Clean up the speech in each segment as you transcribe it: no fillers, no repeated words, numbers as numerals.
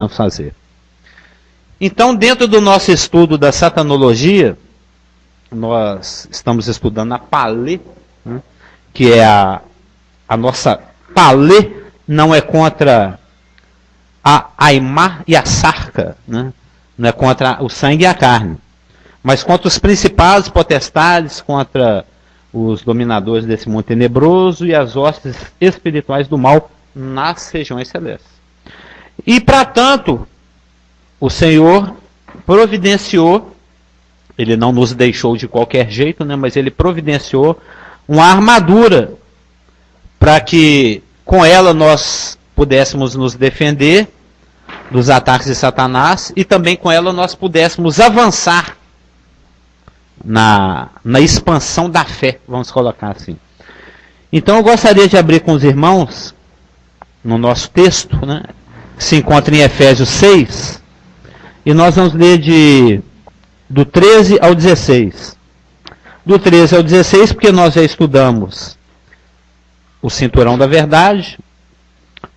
a fazer. Então, dentro do nosso estudo da satanologia, nós estamos estudando a Palê, né, que é a nossa Palê, não é contra a Aimá e a Sarca, né, não é contra o sangue e a carne, mas contra os principados, potestades, contra os dominadores desse mundo tenebroso e as hostes espirituais do mal nas regiões celestes. E, para tanto, o Senhor providenciou, ele não nos deixou de qualquer jeito, né, mas ele providenciou uma armadura para que com ela nós pudéssemos nos defender dos ataques de Satanás e também com ela nós pudéssemos avançar na expansão da fé, vamos colocar assim. Então eu gostaria de abrir com os irmãos no nosso texto, né, que se encontra em Efésios 6, e nós vamos ler do 13 ao 16. Do 13 ao 16, porque nós já estudamos o cinturão da verdade,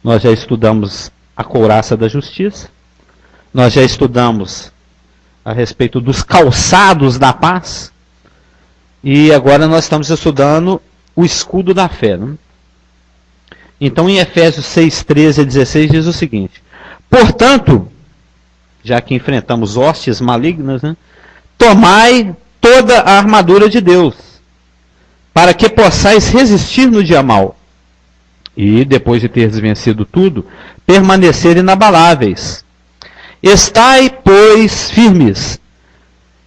nós já estudamos a couraça da justiça, nós já estudamos a respeito dos calçados da paz, e agora nós estamos estudando o escudo da fé, né? Então em Efésios 6, 13 a 16 diz o seguinte: portanto, já que enfrentamos hostes malignas, né, tomai toda a armadura de Deus, para que possais resistir no dia mau, e depois de teres vencido tudo, permanecer inabaláveis. Estai, pois, firmes,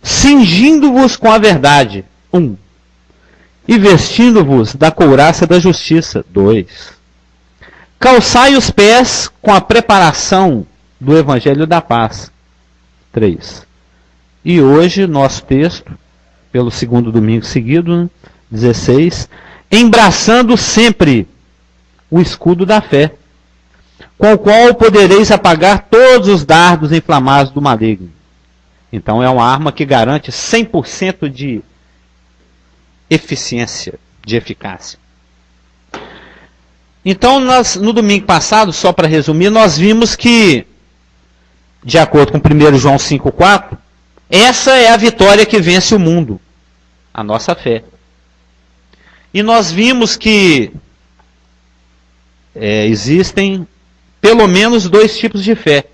cingindo-vos com a verdade, 1, e vestindo-vos da couraça da justiça, 2. Calçai os pés com a preparação do evangelho da paz, 3. E hoje, nosso texto, pelo segundo domingo seguido, né, 16, embraçando sempre o escudo da fé, com o qual podereis apagar todos os dardos inflamados do maligno. Então é uma arma que garante 100% de eficiência, de eficácia. Então no domingo passado, só para resumir, nós vimos que, de acordo com 1 João 5,4, essa é a vitória que vence o mundo, a nossa fé. E nós vimos que existem pelo menos 2 tipos de fé.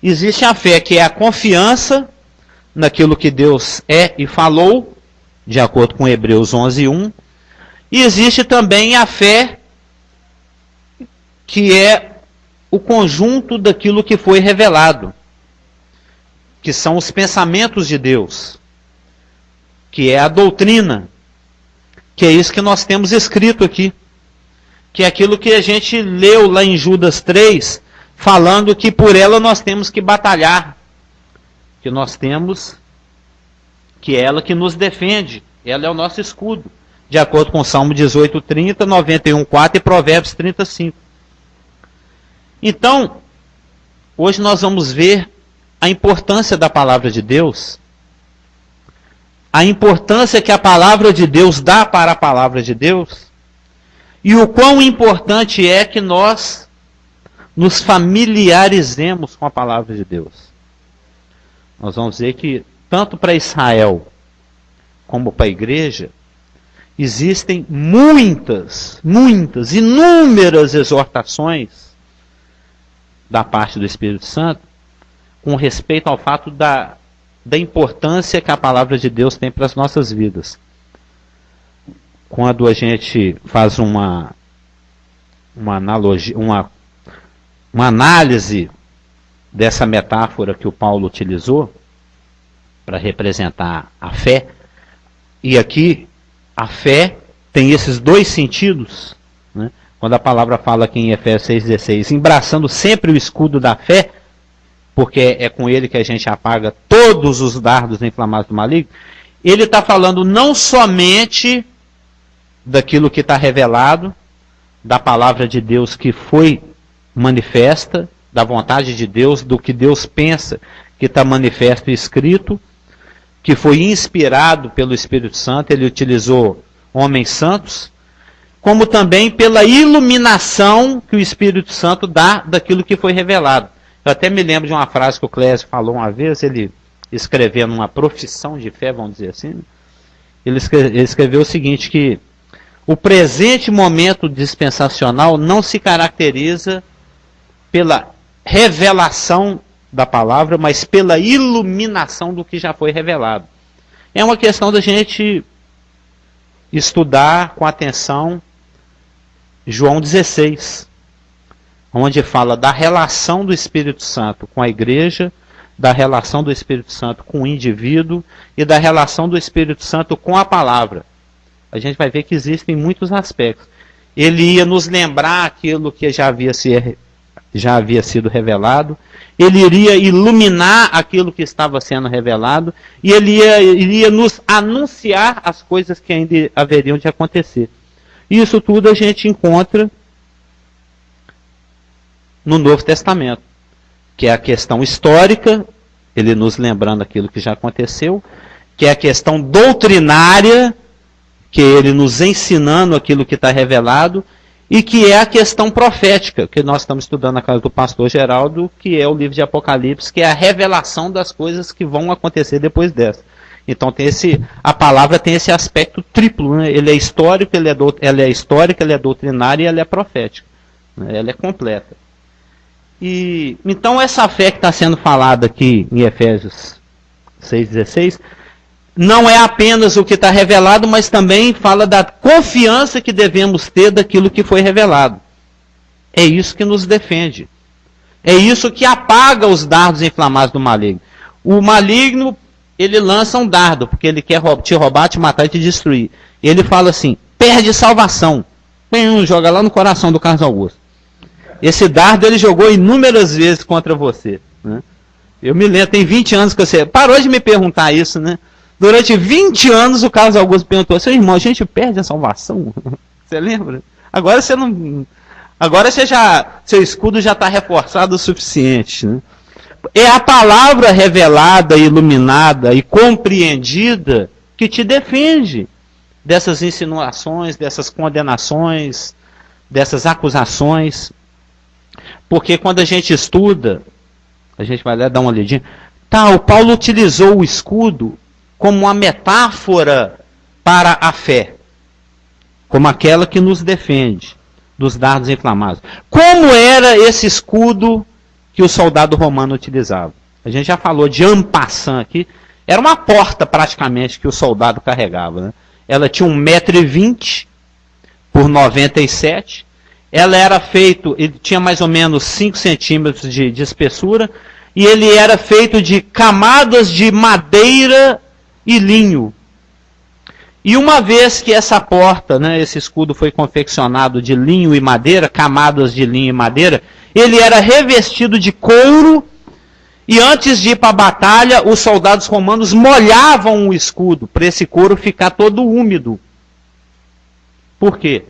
Existe a fé que é a confiança naquilo que Deus é e falou, de acordo com Hebreus 11:1. E existe também a fé que é o conjunto daquilo que foi revelado, que são os pensamentos de Deus, que é a doutrina, que é isso que nós temos escrito aqui, que é aquilo que a gente leu lá em Judas 3, falando que por ela nós temos que batalhar, que nós temos, que é ela que nos defende, ela é o nosso escudo, de acordo com Salmo 18:30, 91:4 e Provérbios 35. Então, hoje nós vamos ver a importância da palavra de Deus, a importância que a palavra de Deus dá para a palavra de Deus, e o quão importante é que nós nos familiarizemos com a palavra de Deus. Nós vamos ver que, tanto para Israel como para a igreja, existem inúmeras exortações da parte do Espírito Santo com respeito ao fato da importância que a palavra de Deus tem para as nossas vidas. Quando a gente faz uma analogia, uma análise dessa metáfora que o Paulo utilizou para representar a fé, e aqui a fé tem esses 2 sentidos, né? Quando a palavra fala aqui em Efésios 6,16, embraçando sempre o escudo da fé, porque é com ele que a gente apaga todos os dardos inflamados do maligno, ele está falando não somente daquilo que está revelado, da palavra de Deus que foi manifesta, da vontade de Deus, do que Deus pensa que está manifesto e escrito, que foi inspirado pelo Espírito Santo, ele utilizou homens santos, como também pela iluminação que o Espírito Santo dá daquilo que foi revelado. Eu até me lembro de uma frase que o Clésio falou uma vez, ele escrevendo uma profissão de fé, vamos dizer assim, né? Ele escreveu o seguinte, que o presente momento dispensacional não se caracteriza pela revelação da palavra, mas pela iluminação do que já foi revelado. É uma questão da gente estudar com atenção João 16, onde fala da relação do Espírito Santo com a igreja, da relação do Espírito Santo com o indivíduo e da relação do Espírito Santo com a palavra. A gente vai ver que existem muitos aspectos. Ele ia nos lembrar aquilo que já havia sido revelado, ele iria iluminar aquilo que estava sendo revelado, e ele iria nos anunciar as coisas que ainda haveriam de acontecer. Isso tudo a gente encontra no Novo Testamento, que é a questão histórica, ele nos lembrando aquilo que já aconteceu, que é a questão doutrinária, que é ele nos ensinando aquilo que está revelado, e que é a questão profética, que nós estamos estudando na casa do pastor Geraldo, que é o livro de Apocalipse, que é a revelação das coisas que vão acontecer depois dessa. Então a palavra tem esse aspecto triplo, né? Ele é histórico, ela é histórica, ela é doutrinária e ela é profética, né? Ela é completa. E então essa fé que está sendo falada aqui em Efésios 6,16 não é apenas o que está revelado, mas também fala da confiança que devemos ter daquilo que foi revelado. É isso que nos defende. É isso que apaga os dardos inflamados do maligno. O maligno, ele lança um dardo, porque ele quer te roubar, te matar e te destruir. Ele fala assim, perde salvação. Joga lá no coração do Carlos Augusto. Esse dardo ele jogou inúmeras vezes contra você, né? Eu me lembro, tem 20 anos que você parou de me perguntar isso, né? Durante 20 anos o Carlos Augusto perguntou, seu irmão, a gente perde a salvação? Você lembra? Agora você não... Agora seu escudo já está reforçado o suficiente, né? É a palavra revelada, iluminada e compreendida que te defende dessas insinuações, dessas condenações, dessas acusações. Porque quando a gente estuda, a gente vai lá dar uma olhadinha, o Paulo utilizou o escudo como uma metáfora para a fé, como aquela que nos defende dos dardos inflamados. Como era esse escudo que o soldado romano utilizava? A gente já falou de en passant aqui, era uma porta praticamente que o soldado carregava, né? Ela tinha 1,20 m por 97 m, ela era feito, ele tinha mais ou menos 5 centímetros de espessura, e ele era feito de camadas de madeira e linho. E uma vez que essa porta, né, esse escudo foi confeccionado de linho e madeira, camadas de linho e madeira, ele era revestido de couro, e antes de ir para a batalha, os soldados romanos molhavam o escudo, para esse couro ficar todo úmido. Por quê?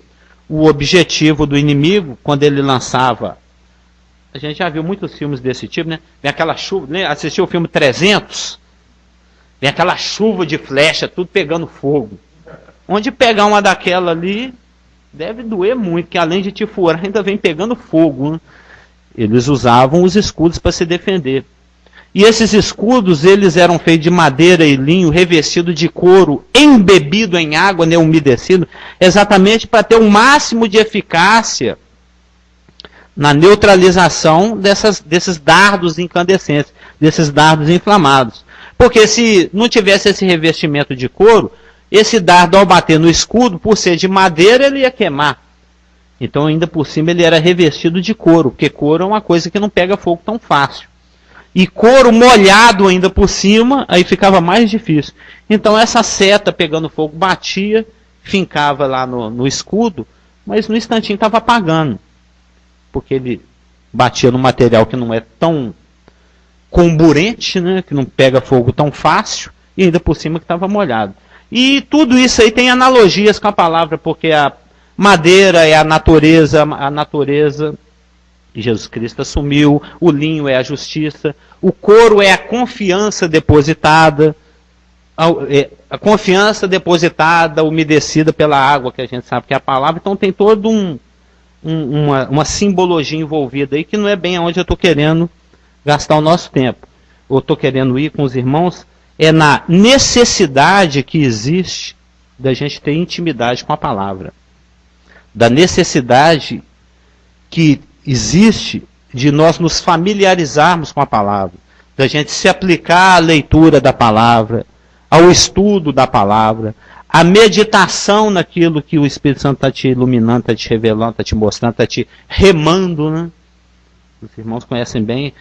O objetivo do inimigo, quando ele lançava... A gente já viu muitos filmes desse tipo, né? Vem aquela chuva, né? Assistiu o filme 300? Vem aquela chuva de flecha, tudo pegando fogo. Onde pegar uma daquela ali, deve doer muito, que além de te furar, ainda vem pegando fogo, né? Eles usavam os escudos para se defender. E esses escudos, eles eram feitos de madeira e linho, revestido de couro, embebido em água, né, umedecido, exatamente para ter o máximo de eficácia na neutralização desses dardos incandescentes, desses dardos inflamados. Porque se não tivesse esse revestimento de couro, esse dardo ao bater no escudo, por ser de madeira, ele ia queimar. Então ainda por cima ele era revestido de couro, porque couro é uma coisa que não pega fogo tão fácil. E couro molhado ainda por cima, aí ficava mais difícil. Então essa seta pegando fogo batia, fincava lá no escudo, mas no instantinho estava apagando. Porque ele batia no material que não é tão comburente, né, que não pega fogo tão fácil, e ainda por cima que estava molhado. E tudo isso aí tem analogias com a palavra, porque a madeira é a natureza Jesus Cristo assumiu, o linho é a justiça, o couro é a confiança depositada, umedecida pela água, que a gente sabe que é a palavra. Então tem todo uma simbologia envolvida aí, que não é bem aonde eu estou querendo gastar o nosso tempo. Eu estou querendo ir com os irmãos, é na necessidade que existe da gente ter intimidade com a palavra. Da necessidade que existe de nós nos familiarizarmos com a palavra. Da gente se aplicar à leitura da palavra, ao estudo da palavra, à meditação naquilo que o Espírito Santo está te iluminando, está te revelando, está te mostrando, está te remando, né? Os irmãos conhecem bem,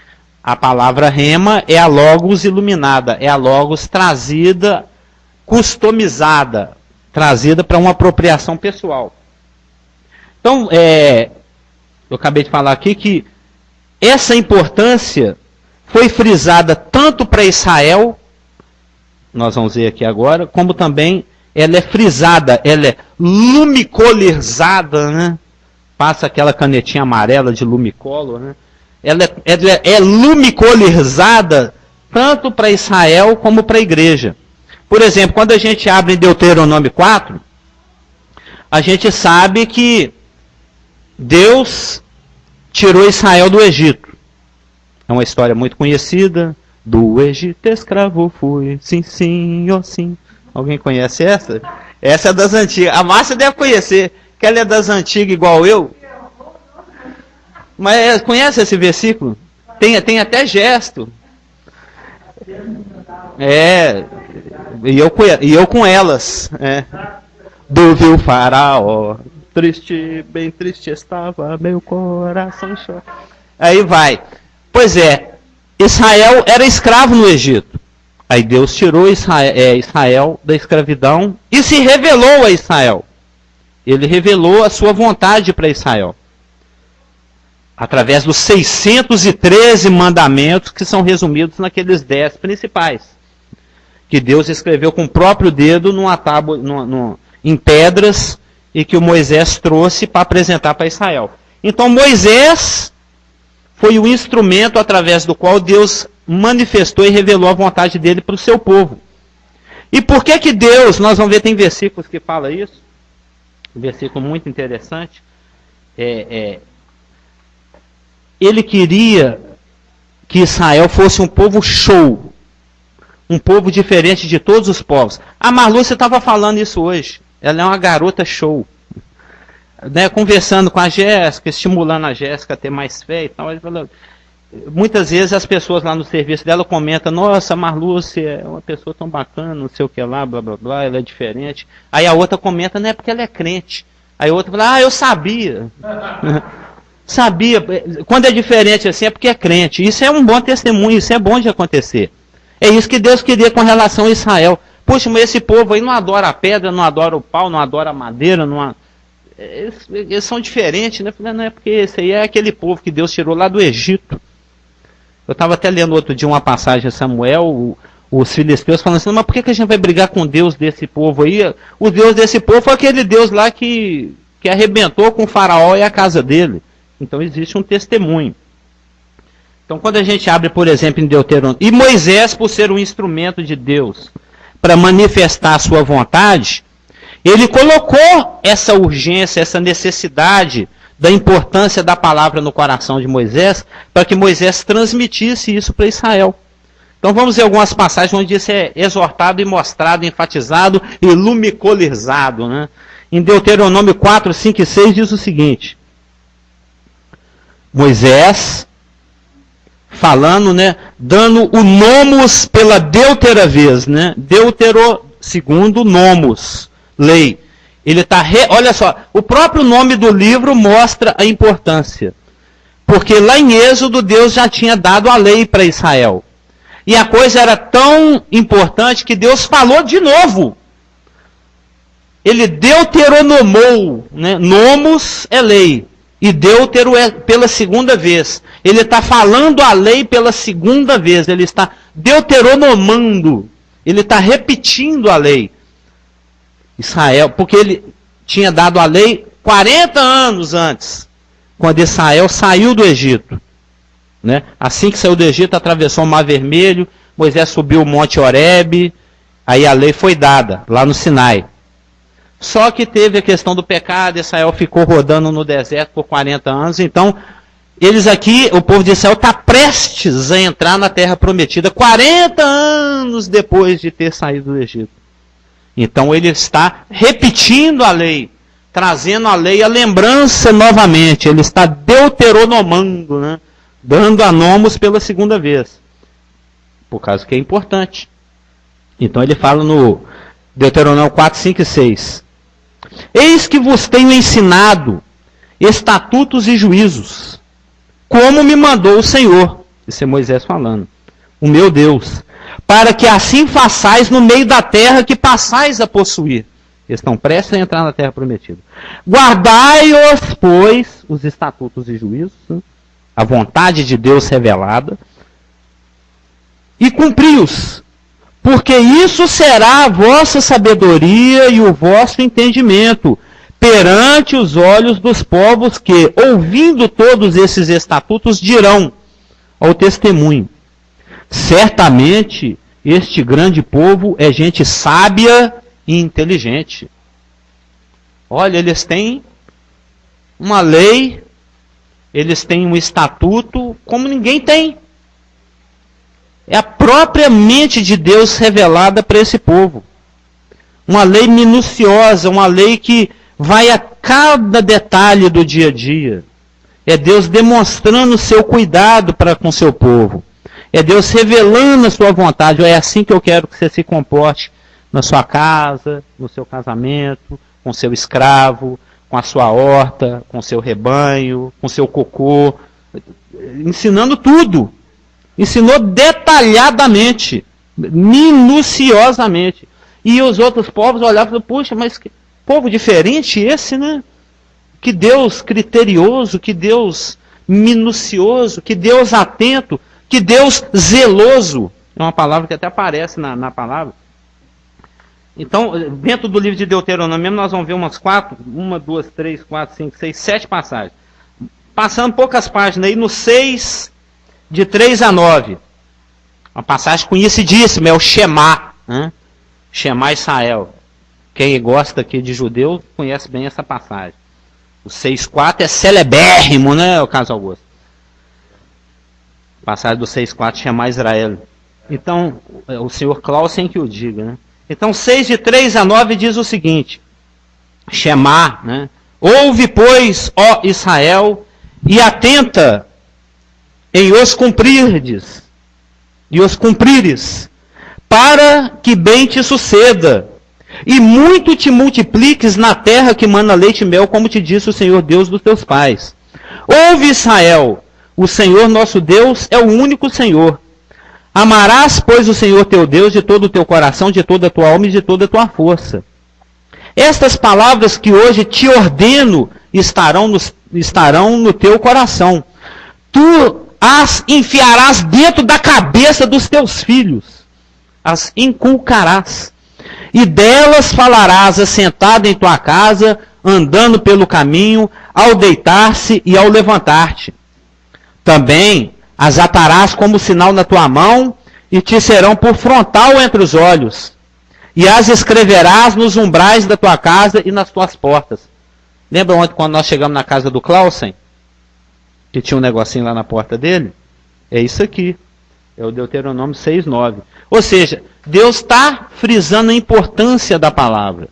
a palavra rema é a logos iluminada, é a logos trazida, customizada, trazida para uma apropriação pessoal. Então, eu acabei de falar aqui que essa importância foi frisada tanto para Israel, nós vamos ver aqui agora, como também ela é frisada, ela é lumicolizada, né? Passa aquela canetinha amarela de lumicolor, né? Ela é lumicolizada tanto para Israel como para a igreja. Por exemplo, quando a gente abre em Deuteronômio 4, a gente sabe que Deus tirou Israel do Egito. É uma história muito conhecida. Do Egito escravo fui, sim, sim, oh sim. Alguém conhece essa? Essa é das antigas. A Márcia deve conhecer, que ela é das antigas igual eu. Mas conhece esse versículo? Tem até gesto. E eu com elas. Do viu faraó, triste, bem triste estava, meu coração chora. Aí vai. Pois é, Israel era escravo no Egito. Aí Deus tirou Israel da escravidão e se revelou a Israel. Ele revelou a sua vontade para Israel. Através dos 613 mandamentos que são resumidos naqueles 10 principais. Que Deus escreveu com o próprio dedo numa tábua, em pedras, e que o Moisés trouxe para apresentar para Israel. Então Moisés foi o instrumento através do qual Deus manifestou e revelou a vontade dele para o seu povo. E por que Deus, nós vamos ver, tem versículos que falam isso, um versículo muito interessante, ele queria que Israel fosse um povo show, um povo diferente de todos os povos. A Marlúcia estava falando isso hoje, ela é uma garota show. Né, conversando com a Jéssica, estimulando a Jéssica a ter mais fé e tal. Muitas vezes as pessoas lá no serviço dela comentam: nossa, a Marlúcia é uma pessoa tão bacana, não sei o que lá, blá blá blá, ela é diferente. Aí a outra comenta: não é porque ela é crente. Aí a outra fala: eu sabia. Sabia. Quando é diferente assim é porque é crente. Isso é um bom testemunho, isso é bom de acontecer. É isso que Deus queria com relação a Israel. Poxa, mas esse povo aí não adora a pedra, não adora o pau, não adora a madeira, eles são diferentes, né? Não é porque esse aí é aquele povo que Deus tirou lá do Egito. Eu estava até lendo outro dia uma passagem de Samuel, os filisteus falando assim: mas por que a gente vai brigar com o Deus desse povo aí? O Deus desse povo foi aquele Deus lá que arrebentou com o faraó e a casa dele. Então existe um testemunho. Então quando a gente abre, por exemplo, em Deuteronômio, e Moisés, por ser um instrumento de Deus para manifestar a sua vontade, ele colocou essa urgência, essa necessidade da importância da palavra no coração de Moisés, para que Moisés transmitisse isso para Israel. Então vamos ver algumas passagens onde isso é exortado e mostrado, enfatizado e lumicolizado. Né? Em Deuteronômio 4, 5 e 6 diz o seguinte: Moisés, falando, né, dando o nomos pela deutera vez, né? Deutero, segundo nomos. Lei. Ele está olha só, o próprio nome do livro mostra a importância. Porque lá em Êxodo Deus já tinha dado a lei para Israel. E a coisa era tão importante que Deus falou de novo. Ele deuteronomou, né? Nomos é lei. E deutero é pela segunda vez. Ele está falando a lei pela segunda vez. Ele está deuteronomando. Ele está repetindo a lei. Israel, porque ele tinha dado a lei 40 anos antes, quando Israel saiu do Egito. Né? Assim que saiu do Egito, atravessou o Mar Vermelho, Moisés subiu o Monte Horebe, aí a lei foi dada, lá no Sinai. Só que teve a questão do pecado, Israel ficou rodando no deserto por 40 anos, então eles aqui, o povo de Israel está prestes a entrar na terra prometida 40 anos depois de ter saído do Egito. Então ele está repetindo a lei, trazendo a lei à lembrança novamente. Ele está deuteronomando, né? Dando a nomos pela segunda vez. Por causa que é importante. Então ele fala no Deuteronômio 4, 5 e 6. Eis que vos tenho ensinado estatutos e juízos, como me mandou o Senhor. Isso é Moisés falando. O meu Deus. Para que assim façais no meio da terra que passais a possuir. Eles estão prestes a entrar na terra prometida. Guardai-os, pois, os estatutos e juízos, né? A vontade de Deus revelada, e cumpri-os, porque isso será a vossa sabedoria e o vosso entendimento perante os olhos dos povos que, ouvindo todos esses estatutos, dirão ao testemunho: certamente este grande povo é gente sábia e inteligente. Olha, eles têm uma lei, eles têm um estatuto como ninguém tem. É a própria mente de Deus revelada para esse povo. Uma lei minuciosa, uma lei que vai a cada detalhe do dia a dia. É Deus demonstrando o seu cuidado para com o seu povo. É Deus revelando a sua vontade. É assim que eu quero que você se comporte na sua casa, no seu casamento, com seu escravo, com a sua horta, com o seu rebanho, com o seu cocô. Ensinando tudo. Ensinou detalhadamente, minuciosamente. E os outros povos olhavam e falavam: puxa, mas que povo diferente esse, né? Que Deus criterioso, que Deus minucioso, que Deus atento, que Deus zeloso. É uma palavra que até aparece na palavra. Então, dentro do livro de Deuteronômio mesmo, nós vamos ver umas 7 passagens. Passando poucas páginas aí, no 6... de 3 a 9. Uma passagem conhecidíssima, é o Shema. Né? Shema Israel. Quem gosta aqui de judeu conhece bem essa passagem. O 6,4 é celebérrimo, né, o caso Augusto? Passagem do 6,4, Shema Israel. Então, o senhor Clausen que o diga. Né? Então, 6 de 3 a 9 diz o seguinte. Shema, né? Ouve, pois, ó Israel, e atenta em os cumprirdes, e os cumprires, para que bem te suceda, e muito te multipliques na terra que mana leite e mel, como te disse o Senhor Deus dos teus pais. Ouve, Israel, o Senhor nosso Deus é o único Senhor. Amarás, pois, o Senhor teu Deus de todo o teu coração, de toda a tua alma e de toda a tua força. Estas palavras que hoje te ordeno estarão no teu coração. Tu as enfiarás dentro da cabeça dos teus filhos, as inculcarás, e delas falarás assentado em tua casa, andando pelo caminho, ao deitar-se e ao levantar-te. Também as atarás como sinal na tua mão, e te serão por frontal entre os olhos, e as escreverás nos umbrais da tua casa e nas tuas portas. Lembra ontem quando nós chegamos na casa do Clausen? Que tinha um negocinho lá na porta dele? É isso aqui. É o Deuteronômio 6,9. Ou seja, Deus está frisando a importância da palavra.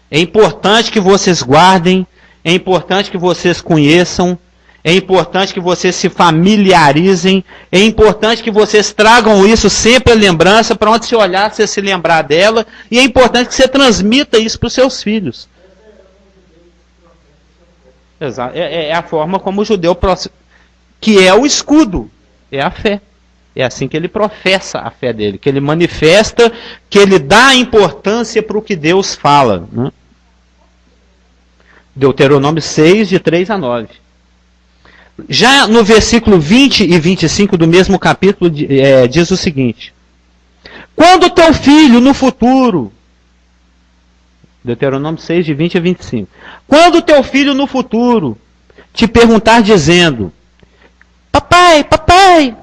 É importante que vocês guardem, é importante que vocês conheçam, é importante que vocês se familiarizem, é importante que vocês tragam isso sempre à lembrança, para onde você olhar, você se lembrar dela, e é importante que você transmita isso para os seus filhos. Exato. É a forma como o judeu, que é o escudo, é a fé. É assim que ele professa a fé dele, que ele manifesta, que ele dá importância para o que Deus fala. Né? Deuteronômio 6, de 3 a 9. Já no versículo 20 e 25 do mesmo capítulo, diz o seguinte: quando teu filho no futuro... Deuteronômio 6, de 20 a 25. Quando teu filho no futuro te perguntar dizendo: papai, papai,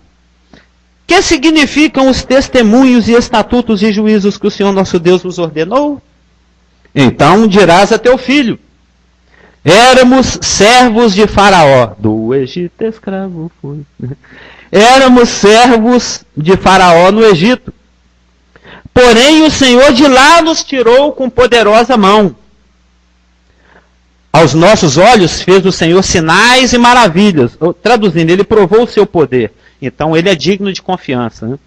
que significam os testemunhos e estatutos e juízos que o Senhor nosso Deus vos ordenou? Então dirás a teu filho: Éramos servos de Faraó. Do Egito escravo fui. Éramos servos de Faraó no Egito. Porém, o Senhor de lá nos tirou com poderosa mão. Aos nossos olhos fez o Senhor sinais e maravilhas. Traduzindo, ele provou o seu poder. Então, ele é digno de confiança. Né?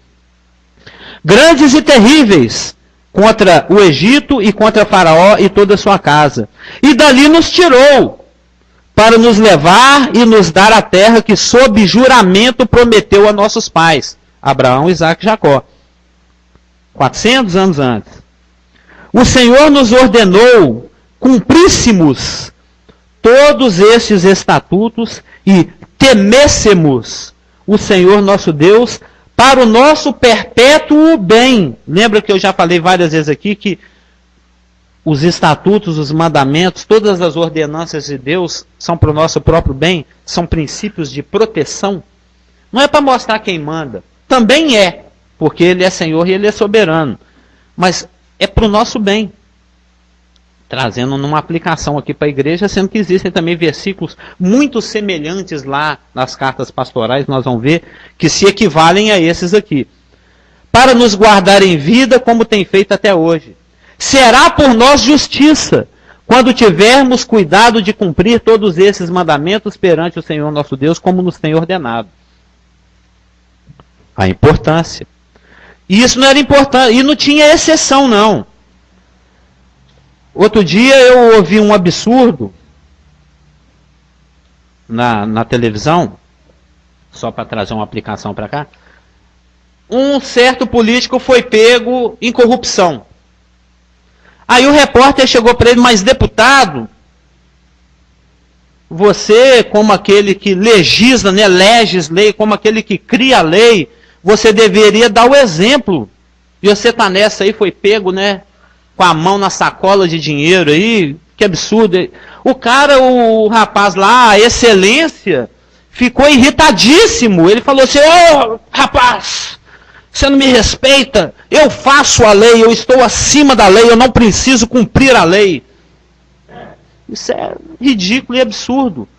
Grandes e terríveis contra o Egito e contra Faraó e toda a sua casa. E dali nos tirou para nos levar e nos dar a terra que sob juramento prometeu a nossos pais, Abraão, Isaque e Jacó. 400 anos antes. O Senhor nos ordenou cumpríssemos todos estes estatutos e temêssemos o Senhor nosso Deus para o nosso perpétuo bem. Lembra que eu já falei várias vezes aqui que os estatutos, os mandamentos, todas as ordenanças de Deus são para o nosso próprio bem? São princípios de proteção? Não é para mostrar quem manda. Também é, porque Ele é Senhor e Ele é soberano. Mas é para o nosso bem. Trazendo numa aplicação aqui para a igreja, sendo que existem também versículos muito semelhantes lá nas cartas pastorais, nós vamos ver, que se equivalem a esses aqui. Para nos guardar em vida, como tem feito até hoje. Será por nós justiça, quando tivermos cuidado de cumprir todos esses mandamentos perante o Senhor nosso Deus, como nos tem ordenado. A importância. E isso não era importante, e não tinha exceção não. Outro dia eu ouvi um absurdo na televisão, só para trazer uma aplicação para cá. Um certo político foi pego em corrupção. Aí o repórter chegou para ele, mas deputado, você como aquele que legisla, né, leges lei, como aquele que cria a lei, você deveria dar o exemplo. E você está nessa aí, foi pego, né? Com a mão na sacola de dinheiro aí, que absurdo. O cara, o rapaz lá, a excelência, ficou irritadíssimo. Ele falou assim, ô rapaz, você não me respeita, eu faço a lei, eu estou acima da lei, eu não preciso cumprir a lei. Isso é ridículo e absurdo.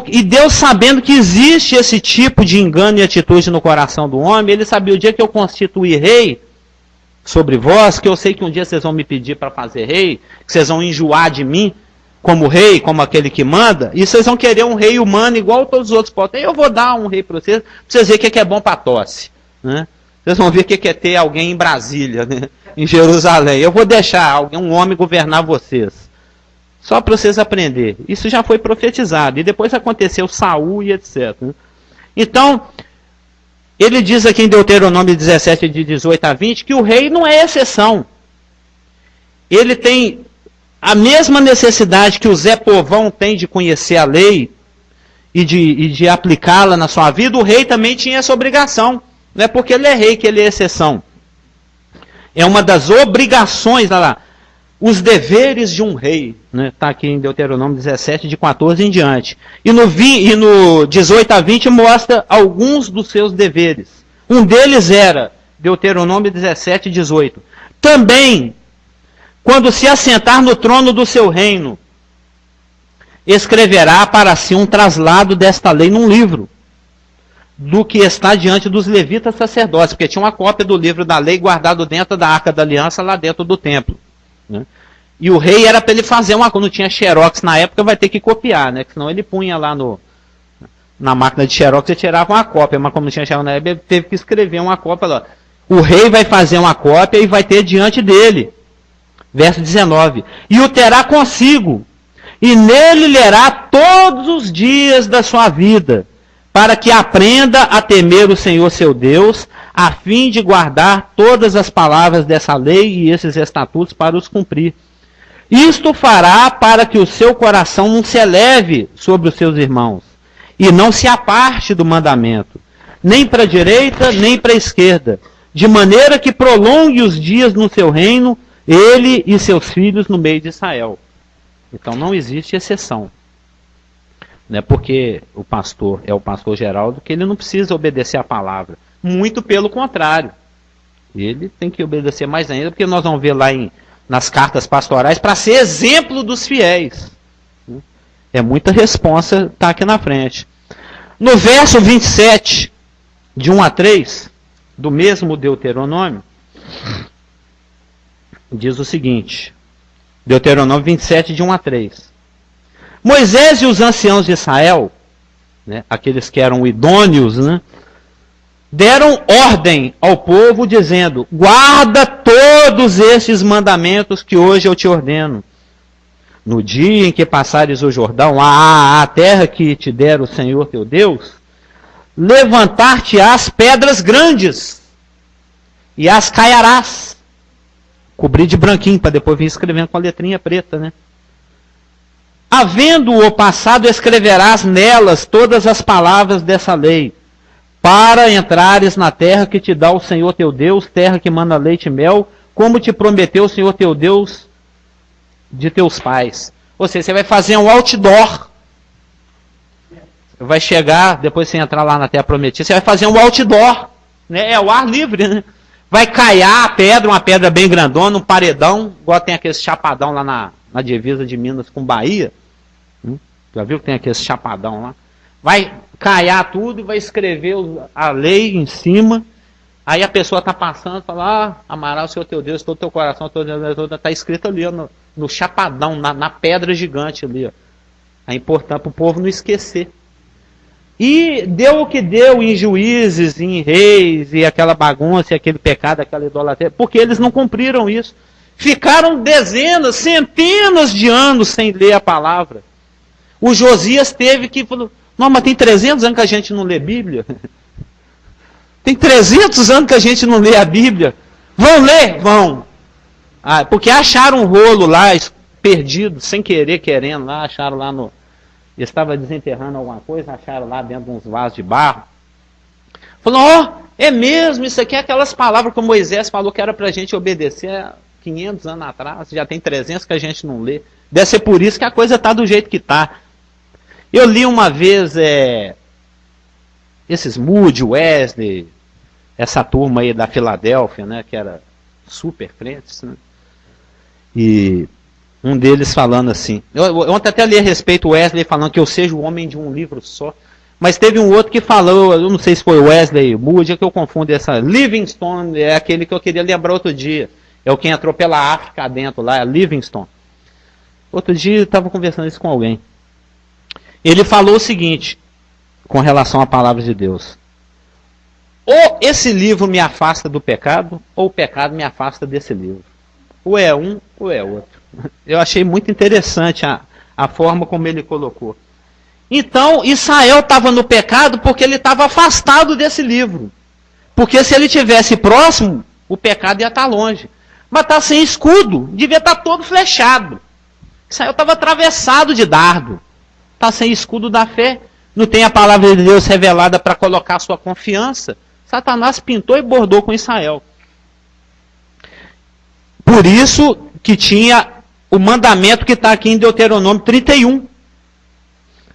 E Deus, sabendo que existe esse tipo de engano e atitude no coração do homem, ele sabia, o dia que eu constituir rei sobre vós, que eu sei que um dia vocês vão me pedir para fazer rei, que vocês vão enjoar de mim como rei, como aquele que manda, e vocês vão querer um rei humano igual todos os outros podem. Eu vou dar um rei para vocês verem o que é bom para tosse. Né? Vocês vão ver o que é ter alguém em Brasília, né? Em Jerusalém. Eu vou deixar um homem governar vocês. Só para vocês aprenderem. Isso já foi profetizado. E depois aconteceu Saul e etc. Então, ele diz aqui em Deuteronômio 17, de 18 a 20, que o rei não é exceção. Ele tem a mesma necessidade que o Zé Povão tem de conhecer a lei e de aplicá-la na sua vida, o rei também tinha essa obrigação. Não é porque ele é rei que ele é exceção. É uma das obrigações, olha lá, os deveres de um rei. Está aqui em Deuteronômio 17, de 14 em diante. E no 18 a 20 mostra alguns dos seus deveres. Um deles era, Deuteronômio 17, 18. Também, quando se assentar no trono do seu reino, escreverá para si um traslado desta lei num livro, do que está diante dos levitas sacerdotes, porque tinha uma cópia do livro da lei guardado dentro da Arca da Aliança, lá dentro do templo. Né? E o rei era para ele fazer uma, quando tinha xerox na época, vai ter que copiar, né? Senão ele punha lá na máquina de xerox e tirava uma cópia, mas como não tinha xerox na época, ele teve que escrever uma cópia lá. O rei vai fazer uma cópia e vai ter diante dele. Verso 19. E o terá consigo, e nele lerá todos os dias da sua vida, para que aprenda a temer o Senhor seu Deus, a fim de guardar todas as palavras dessa lei e esses estatutos para os cumprir. Isto fará para que o seu coração não se eleve sobre os seus irmãos, e não se aparte do mandamento, nem para a direita, nem para a esquerda, de maneira que prolongue os dias no seu reino, ele e seus filhos no meio de Israel. Então não existe exceção. Não é porque o pastor é o pastor Geraldo que ele não precisa obedecer a palavra. Muito pelo contrário. Ele tem que obedecer mais ainda, porque nós vamos ver lá nas cartas pastorais, para ser exemplo dos fiéis. É muita responsa tá aqui na frente. No verso 27, de 1 a 3, do mesmo Deuteronômio, diz o seguinte, Deuteronômio 27, de 1 a 3. Moisés e os anciãos de Israel, né, aqueles que eram idôneos, né, deram ordem ao povo dizendo, guarda todos estes mandamentos que hoje eu te ordeno. No dia em que passares o Jordão, a terra que te der o Senhor teu Deus, levantar-te-ás pedras grandes, e as caiarás. Cobrir de branquinho, para depois vir escrevendo com a letrinha preta, né? Havendo-o passado, escreverás nelas todas as palavras dessa lei, para entrares na terra que te dá o Senhor teu Deus, terra que manda leite e mel, como te prometeu o Senhor teu Deus de teus pais. Ou seja, você vai fazer um outdoor. Vai chegar, depois você entrar lá na terra prometida, você vai fazer um outdoor. Né? É o ar livre, né? Vai caiar a pedra, uma pedra bem grandona, um paredão, igual tem aquele chapadão lá na divisa de Minas com Bahia. Já viu que tem aquele chapadão lá? Vai caiar tudo e vai escrever a lei em cima. Aí a pessoa está passando e fala, amará o Senhor teu Deus, todo o teu coração, está escrito ali, ó, no chapadão, na pedra gigante ali. Ó. É importante para o povo não esquecer. E deu o que deu em Juízes, em Reis, e aquela bagunça, e aquele pecado, aquela idolatria, porque eles não cumpriram isso. Ficaram dezenas, centenas de anos sem ler a palavra. O Josias teve que falar, não, mas tem 300 anos que a gente não lê Bíblia. Tem 300 anos que a gente não lê a Bíblia. Vão ler? Vão. Porque acharam um rolo lá, perdido, sem querer, querendo lá, acharam lá no... Estava desenterrando alguma coisa, acharam lá dentro de uns vasos de barro. Falou, é mesmo, isso aqui é aquelas palavras que o Moisés falou que era para a gente obedecer há 500 anos atrás, já tem 300 que a gente não lê. Deve ser por isso que a coisa está do jeito que está. Eu li uma vez esses Moody, Wesley, essa turma aí da Filadélfia, né, que era super crentes, né? E um deles falando assim, eu ontem até li a respeito Wesley falando que eu seja o homem de um livro só, mas teve um outro que falou, eu não sei se foi Wesley, Moody, é que eu confundo essa, Livingstone é aquele que eu queria lembrar outro dia, é o quem entrou pela África dentro lá, é Livingstone. Outro dia eu estava conversando isso com alguém. Ele falou o seguinte, com relação à palavra de Deus, ou esse livro me afasta do pecado, ou o pecado me afasta desse livro. Ou é um, ou é outro. Eu achei muito interessante a forma como ele colocou. Então, Israel estava no pecado porque ele estava afastado desse livro. Porque se ele tivesse próximo, o pecado ia estar longe. Mas está sem escudo, devia estar todo flechado. Israel estava atravessado de dardo. Está sem escudo da fé. Não tem a palavra de Deus revelada para colocar sua confiança. Satanás pintou e bordou com Israel. Por isso que tinha o mandamento que está aqui em Deuteronômio 31,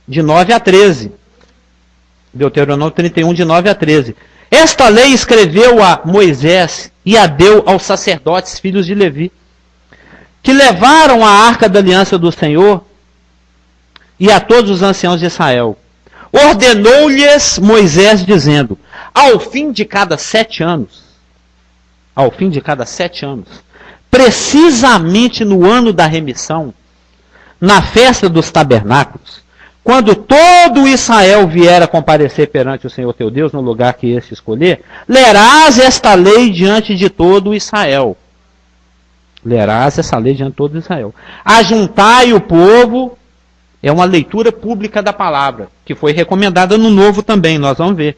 de 9 a 13. Deuteronômio 31, de 9 a 13. Esta lei escreveu a Moisés e a deu aos sacerdotes, filhos de Levi, que levaram a arca da aliança do Senhor e a todos os anciãos de Israel. Ordenou-lhes Moisés, dizendo, ao fim de cada 7 anos, precisamente no ano da remissão, na festa dos tabernáculos, quando todo Israel vier a comparecer perante o Senhor teu Deus, no lugar que este escolher, lerás esta lei diante de todo Israel. Lerás essa lei diante de todo Israel. Ajuntai o povo, é uma leitura pública da palavra, que foi recomendada no Novo também, nós vamos ver.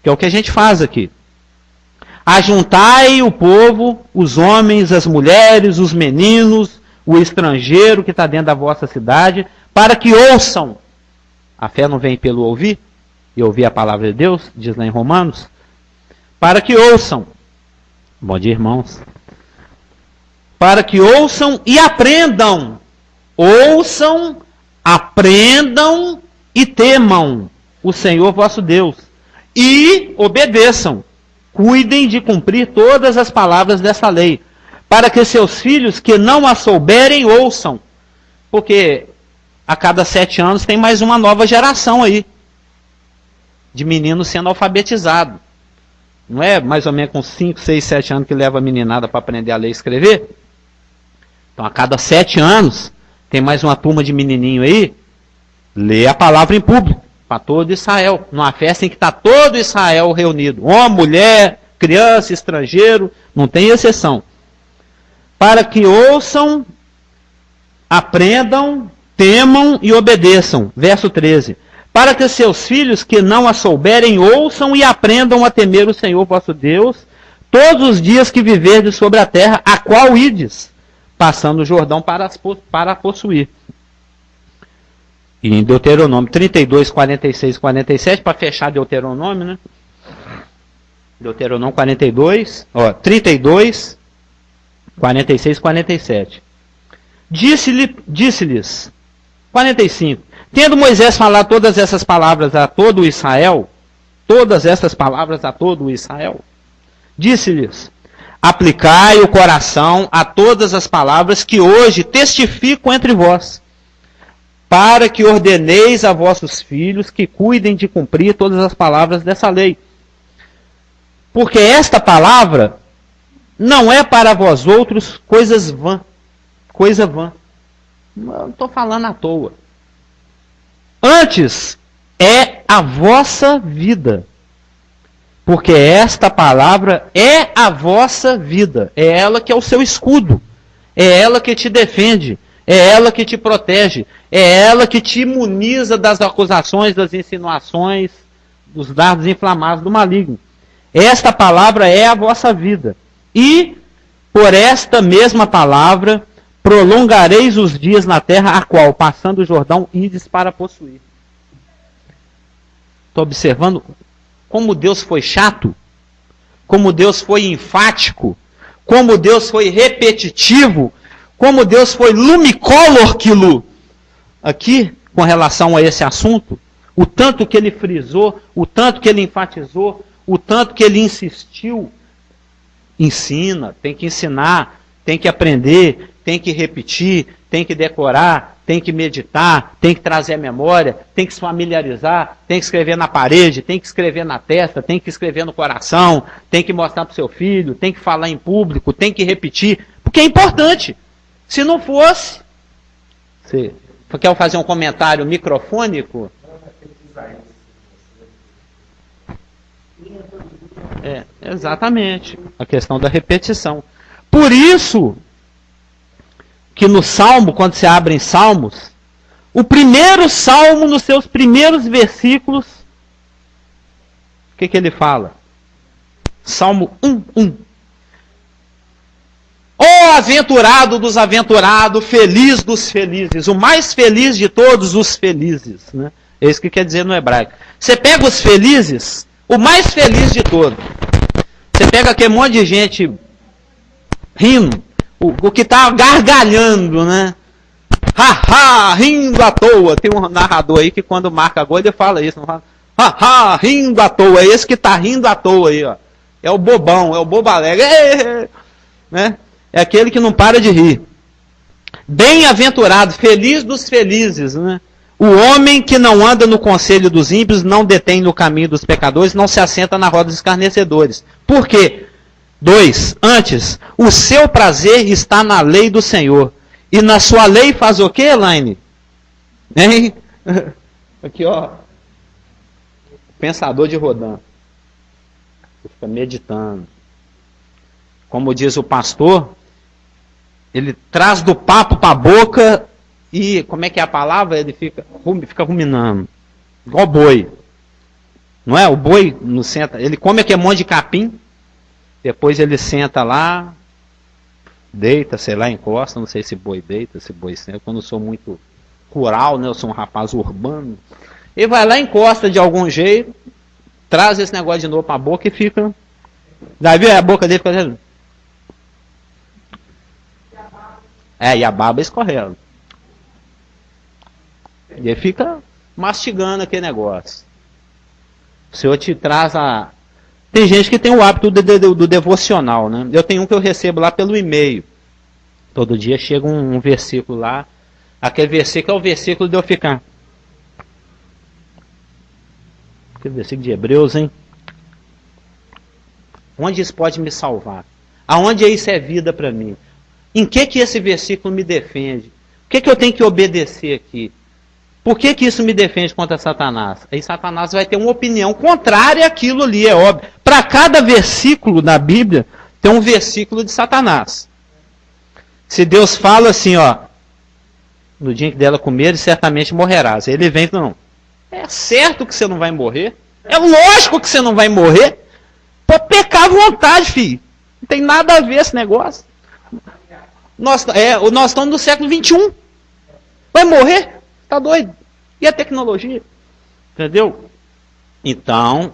Que é o que a gente faz aqui. Ajuntai o povo, os homens, as mulheres, os meninos, o estrangeiro que está dentro da vossa cidade, para que ouçam. A fé não vem pelo ouvir, e ouvir a palavra de Deus, diz lá em Romanos. Para que ouçam. Bom dia, irmãos. Para que ouçam e aprendam. Ouçam, aprendam e temam o Senhor vosso Deus. E obedeçam. Cuidem de cumprir todas as palavras dessa lei, para que seus filhos que não a souberem ouçam. Porque a cada 7 anos tem mais uma nova geração aí, de meninos sendo alfabetizados. Não é mais ou menos com 5, 6, 7 anos que leva a meninada para aprender a ler e escrever? Então, a cada 7 anos, tem mais uma turma de menininho aí, lê a palavra em público, para todo Israel. Numa festa em que está todo Israel reunido. Homem, mulher, criança, estrangeiro, não tem exceção. Para que ouçam, aprendam, temam e obedeçam. Verso 13. Para que seus filhos que não a souberem ouçam e aprendam a temer o Senhor vosso Deus todos os dias que viverdes sobre a terra, a qual ides, passando o Jordão para possuir. E em Deuteronômio 32, 46 e 47, para fechar Deuteronômio, né? Deuteronômio 42, 32, 46 e 47. Disse-lhes, 45, tendo Moisés falado todas essas palavras a todo Israel, disse-lhes, aplicai o coração a todas as palavras que hoje testifico entre vós, para que ordeneis a vossos filhos que cuidem de cumprir todas as palavras dessa lei. Porque esta palavra não é para vós outros coisa vã. Não estou falando à toa. Antes é a vossa vida. Porque esta palavra é a vossa vida. É ela que é o seu escudo. É ela que te defende. É ela que te protege. É ela que te imuniza das acusações, das insinuações, dos dardos inflamados do maligno. Esta palavra é a vossa vida. E, por esta mesma palavra, prolongareis os dias na terra, a qual, passando o Jordão, ides para possuir. Estou observando como Deus foi chato, como Deus foi enfático, como Deus foi repetitivo, como Deus foi lumicolor quilo aqui com relação a esse assunto, o tanto que ele frisou, o tanto que ele enfatizou, o tanto que ele insistiu. Ensina, tem que ensinar, tem que aprender, tem que repetir, tem que decorar, tem que meditar, tem que trazer a memória, tem que se familiarizar, tem que escrever na parede, tem que escrever na testa, tem que escrever no coração, tem que mostrar para o seu filho, tem que falar em público, tem que repetir, porque é importante. Se não fosse, você quer fazer um comentário microfônico? Exatamente, a questão da repetição. Por isso que no Salmo, quando você abre em Salmos, o primeiro Salmo, nos seus primeiros versículos, o que ele fala? Salmo 1:1. Ó aventurado dos aventurados, feliz dos felizes, o mais feliz de todos os felizes. Né? É isso que quer dizer no hebraico. Você pega os felizes, o mais feliz de todos. Você pega aquele monte de gente rindo, o que está gargalhando, né? Ha, rindo à toa. Tem um narrador aí que quando marca gol ele fala isso, não fala? Ha, rindo à toa. É esse que está rindo à toa aí, ó. É o bobão, é o bobo alegre. Né? É aquele que não para de rir. Bem-aventurado, feliz dos felizes, né? O homem que não anda no conselho dos ímpios, não detém no caminho dos pecadores, não se assenta na roda dos escarnecedores. Por quê? 2. Antes, o seu prazer está na lei do Senhor. E na sua lei faz o quê, Elaine? Hein? Aqui, ó. Pensador de Rodin. Fica meditando. Como diz o pastor, ele traz do papo para a boca e, como é que é a palavra? Ele fica ruminando. Igual boi. Não é? O boi não senta. Ele come aquele monte de capim, depois ele senta lá, deita, sei lá, encosta. Não sei se boi deita, se boi senta. Quando eu sou muito rural, né? Eu sou um rapaz urbano. Ele vai lá, encosta de algum jeito, traz esse negócio de novo para a boca e fica. Já viu? A boca dele fica fazendo. E a baba escorrendo. E ele fica mastigando aquele negócio. O Senhor te traz a... Tem gente que tem o hábito do devocional, né? Eu tenho um que eu recebo lá pelo e-mail. Todo dia chega um versículo lá Aquele versículo é o versículo de eu ficar. Aquele versículo de Hebreus, hein? Onde isso pode me salvar? Aonde isso é vida para mim? Em que esse versículo me defende? O que eu tenho que obedecer aqui? Por que isso me defende contra Satanás? Aí Satanás vai ter uma opinião contrária àquilo ali, é óbvio. Para cada versículo da Bíblia, tem um versículo de Satanás. Se Deus fala assim, ó, no dia em que dela comer, certamente morrerás. Ele vem e não. É certo que você não vai morrer. É lógico que você não vai morrer. Pode pecar à vontade, filho. Não tem nada a ver esse negócio. Nós estamos no século XXI. Vai morrer? Tá doido? E a tecnologia? Entendeu? Então,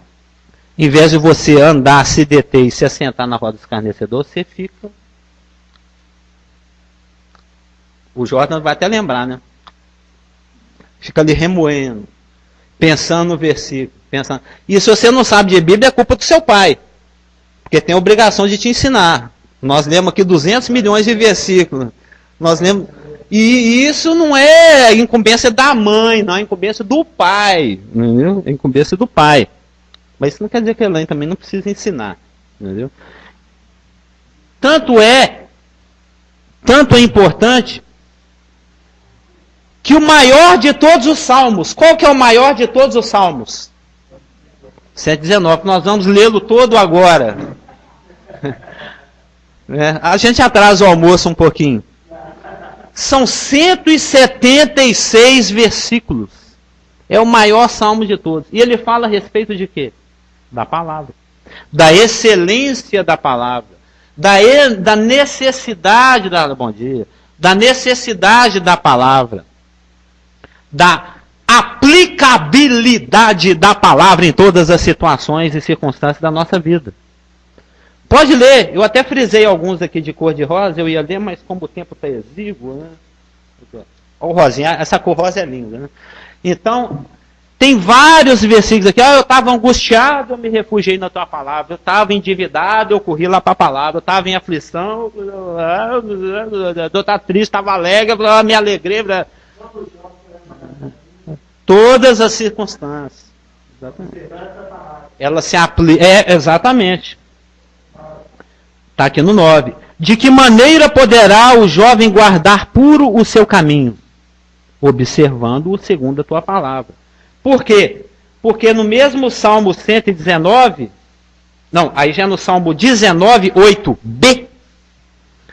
em vez de você andar, se deter e se assentar na roda do escarnecedor, você fica... O Jordan vai até lembrar, né? Fica ali remoendo, pensando no versículo. Pensando. E se você não sabe de Bíblia, é culpa do seu pai. Porque tem a obrigação de te ensinar. Nós lemos aqui 200 milhões de versículos. Nós lemos... E isso não é incumbência da mãe, não é incumbência do pai. Entendeu? É incumbência do pai. Mas isso não quer dizer que a mãe também não precisa ensinar. Entendeu? Tanto é importante que o maior de todos os salmos, qual que é o maior de todos os salmos? 119, nós vamos lê-lo todo agora. A gente atrasa o almoço um pouquinho. São 176 versículos. É o maior salmo de todos. E ele fala a respeito de quê? Da palavra. Da excelência da palavra. Da necessidade da... Bom dia. Da necessidade da palavra. Da aplicabilidade da palavra em todas as situações e circunstâncias da nossa vida. Pode ler, eu até frisei alguns aqui de cor de rosa, eu ia ler, mas como o tempo está exíguo, né? Olha o rosinha, essa cor rosa é linda, né? Então, tem vários versículos aqui. Eu estava angustiado, eu me refugiei na tua palavra. Eu estava endividado, eu corri lá para a palavra. Eu estava em aflição, eu estava triste, estava alegre, eu me alegrei. Todas as circunstâncias. Exatamente. Ela se aplica. Exatamente. Está aqui no 9. De que maneira poderá o jovem guardar puro o seu caminho? Observando-o segundo a tua palavra. Por quê? Porque no mesmo Salmo 119, não, aí já no Salmo 19, 8b,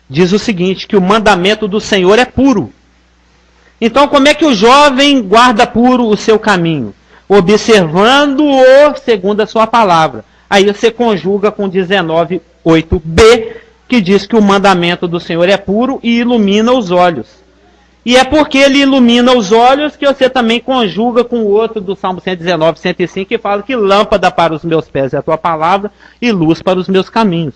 diz o seguinte, que o mandamento do Senhor é puro. Então, como é que o jovem guarda puro o seu caminho? Observando-o segundo a sua palavra. Aí você conjuga com 19, 8b, que diz que o mandamento do Senhor é puro e ilumina os olhos. E é porque ele ilumina os olhos que você também conjuga com o outro do Salmo 119, 105, que fala que lâmpada para os meus pés é a tua palavra e luz para os meus caminhos.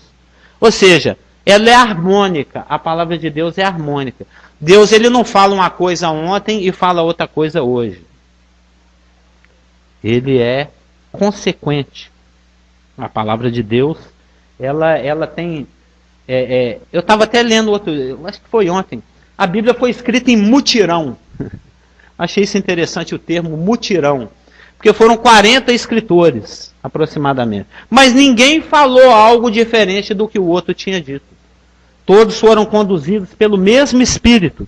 Ou seja, ela é harmônica, a palavra de Deus é harmônica. Deus ele não fala uma coisa ontem e fala outra coisa hoje. Ele é consequente. A palavra de Deus, ela tem... eu estava até lendo outro, acho que foi ontem. A Bíblia foi escrita em mutirão. Achei isso interessante o termo mutirão. Porque foram 40 escritores, aproximadamente. Mas ninguém falou algo diferente do que o outro tinha dito. Todos foram conduzidos pelo mesmo Espírito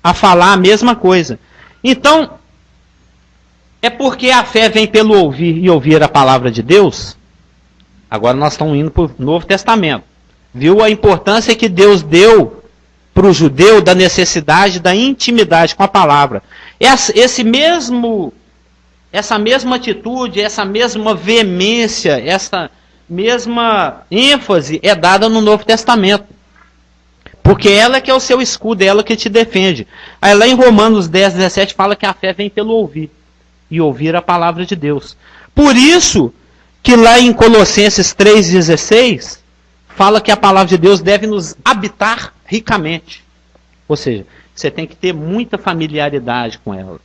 a falar a mesma coisa. Então, é porque a fé vem pelo ouvir e ouvir a palavra de Deus. Agora nós estamos indo para o Novo Testamento. Viu a importância que Deus deu para o judeu da necessidade da intimidade com a palavra. Essa mesma atitude, essa mesma veemência, essa mesma ênfase é dada no Novo Testamento. Porque ela que é o seu escudo, é ela que te defende. Aí lá em Romanos 10, 17 fala que a fé vem pelo ouvir. E ouvir a palavra de Deus. Por isso que lá em Colossenses 3,16 fala que a palavra de Deus deve nos habitar ricamente. Ou seja, você tem que ter muita familiaridade com ela.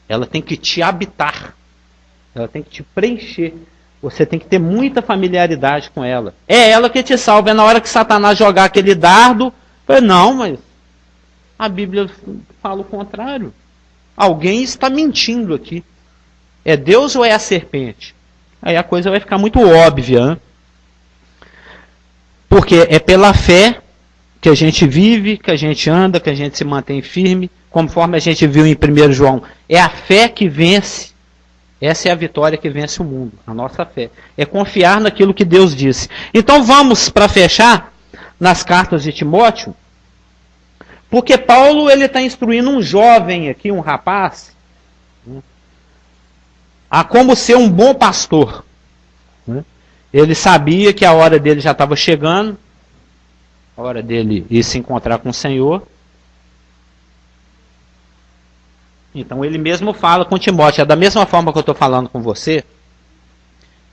Ela tem que te habitar. Ela tem que te preencher. Você tem que ter muita familiaridade com ela. É ela que te salva. É na hora que Satanás jogar aquele dardo. Não, mas A Bíblia fala o contrário. Alguém está mentindo aqui. É Deus ou é a serpente? Aí a coisa vai ficar muito óbvia, né? Porque é pela fé que a gente vive, que a gente anda, que a gente se mantém firme, conforme a gente viu em 1 João. É a fé que vence. Essa é a vitória que vence o mundo, a nossa fé. É confiar naquilo que Deus disse. Então vamos, para fechar, nas cartas de Timóteo, porque Paulo está instruindo um jovem aqui, um rapaz, a como ser um bom pastor. Ele sabia que a hora dele já estava chegando, a hora dele ir se encontrar com o Senhor. Então ele mesmo fala com Timóteo, é da mesma forma que eu estou falando com você,